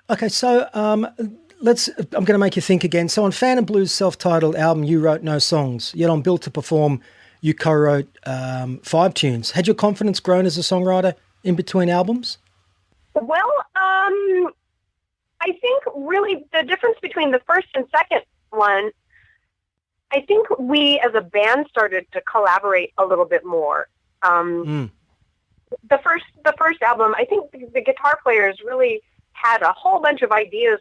Okay, so I'm going to make you think again. So on Fan and Blue's self-titled album, you wrote no songs. Yet on Built to Perform, you co-wrote 5 tunes. Had your confidence grown as a songwriter in between albums? Well, I think really the difference between the first and second one, I think we as a band started to collaborate a little bit more. The first album, I think the guitar players really had a whole bunch of ideas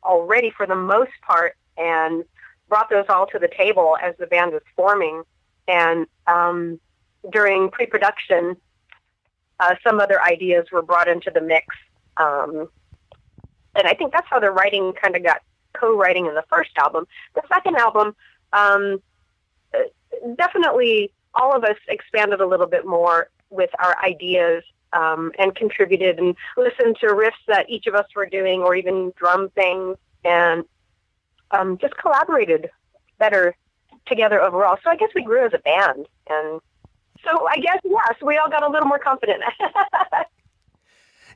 already for the most part and brought those all to the table as the band was forming. And during pre-production, some other ideas were brought into the mix. And I think that's how the writing kind of got co-writing in the first album. The second album, definitely all of us expanded a little bit more with our ideas and contributed and listened to riffs that each of us were doing or even drum things and just collaborated better together overall. So I guess we grew as a band. And so I guess, yes, we all got a little more confident.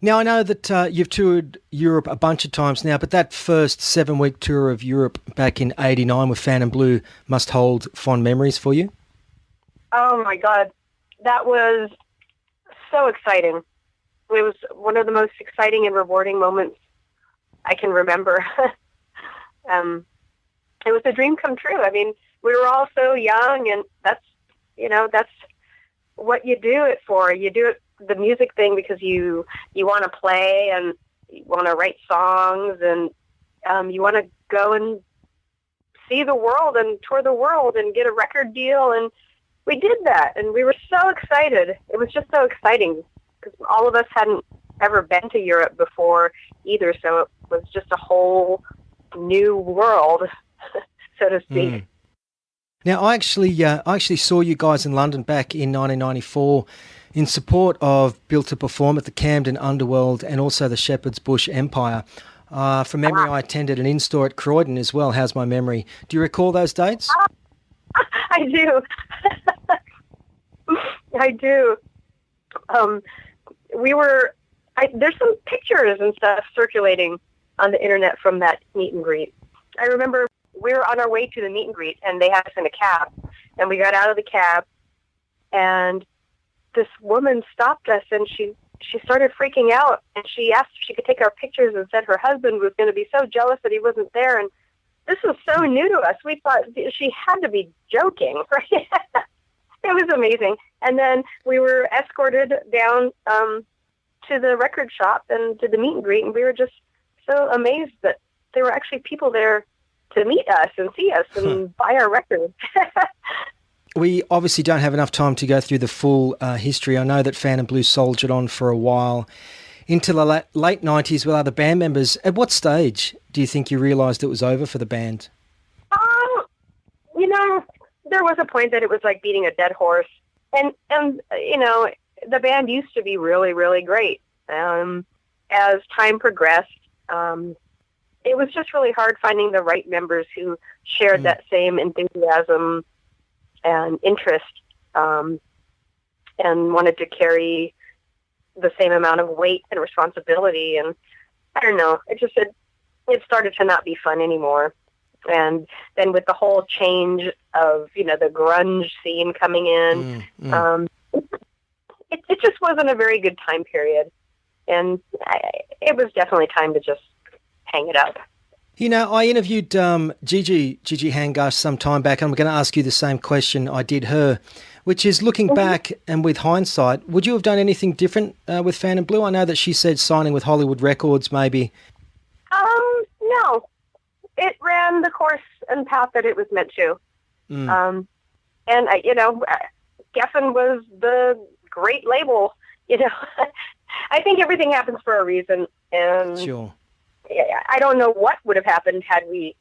Now, I know that you've toured Europe a bunch of times now, but that first 7-week tour of Europe back in '89 with Fan and Blue must hold fond memories for you. Oh, my God. That was so exciting. It was one of the most exciting and rewarding moments I can remember. It was a dream come true. I mean, we were all so young, and that's what you do it for. You do it, the music thing, because you want to play and you want to write songs and you want to go and see the world and tour the world and get a record deal. And we did that, and we were so excited. It was just so exciting because all of us hadn't ever been to Europe before either, so it was just a whole new world, so to speak. Now, I actually saw you guys in London back in 1994 in support of Built to Perform at the Camden Underworld and also the Shepherd's Bush Empire. From memory, I attended an in-store at Croydon as well. How's my memory? Do you recall those dates? I do. I do. There's some pictures and stuff circulating on the internet from that meet and greet. I remember we were on our way to the meet and greet, and they had us in a cab, and we got out of the cab, and this woman stopped us, and she started freaking out, and she asked if she could take our pictures and said her husband was going to be so jealous that he wasn't there, and this was so new to us. We thought she had to be joking, right? It was amazing. And then we were escorted down to the record shop and to the meet and greet, and we were just so amazed that there were actually people there to meet us and see us and buy our records. We obviously don't have enough time to go through the full history. I know that Fan and Blue soldiered on for a while into the late 90s with other band members. At what stage do you think you realised it was over for the band? There was a point that it was like beating a dead horse. And the band used to be really, really great. As time progressed, it was just really hard finding the right members who shared that same enthusiasm and interest and wanted to carry the same amount of weight and responsibility. And I don't know, it started to not be fun anymore. And then with the whole change of, the grunge scene coming in, it just wasn't a very good time period. And it was definitely time to just hang it up. I interviewed Gigi Hangush some time back. I'm going to ask you the same question I did her, which is looking back and with hindsight, would you have done anything different with Fan and Blue? I know that she said signing with Hollywood Records maybe. No. It ran the course and path that it was meant to. And, Geffen was the great label. I think everything happens for a reason. And sure. I don't know what would have happened had we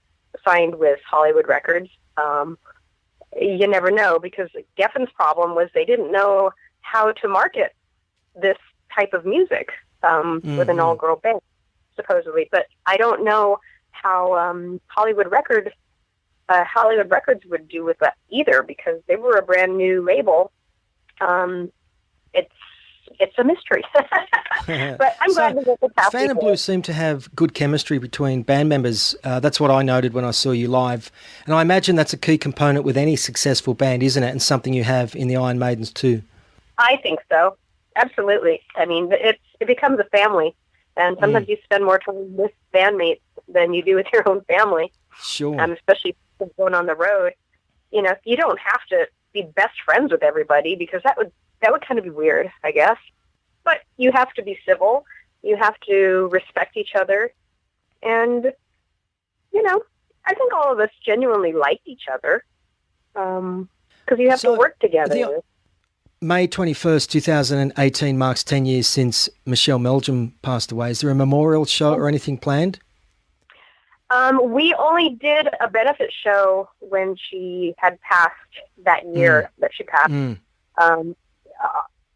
signed with Hollywood Records. You never know, because Geffen's problem was they didn't know how to market this type of music with an all-girl band, supposedly. But I don't know how Hollywood Records would do with that either, because they were a brand new label. It's it's a mystery. But I'm glad that it's happening. Fan and Blue seem to have good chemistry between band members. That's what I noted when I saw you live. And I imagine that's a key component with any successful band, isn't it? And something you have in the Iron Maidens too. I think so. Absolutely. I mean, it becomes a family. And sometimes you spend more time with bandmates than you do with your own family. Sure. Especially going on the road. You know, you don't have to be best friends with everybody because that would kind of be weird, I guess. But you have to be civil. You have to respect each other. And, you know, I think all of us genuinely like each other because you have to work together. May 21st, 2018 marks 10 years since Michelle Meldrum passed away. Is there a memorial show or anything planned? We only did a benefit show when she had passed that year that she passed.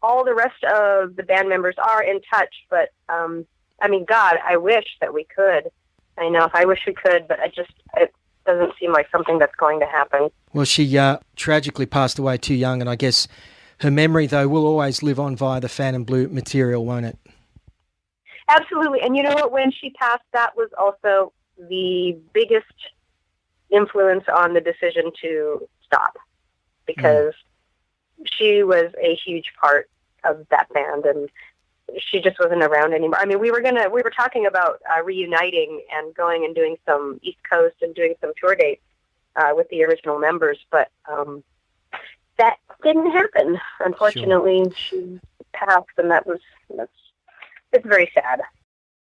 All the rest of the band members are in touch, but, I mean, God, I wish that we could. I know, I wish we could, but it doesn't seem like something that's going to happen. Well, she tragically passed away too young, and I guess her memory, though, will always live on via the Fan and Blue material, won't it? Absolutely. And you know what? When she passed, that was also the biggest influence on the decision to stop, because she was a huge part of that band, and she just wasn't around anymore. I mean, we were talking about reuniting and going and doing some East Coast and doing some tour dates with the original members, but that didn't happen. Unfortunately, She passed, and it's very sad.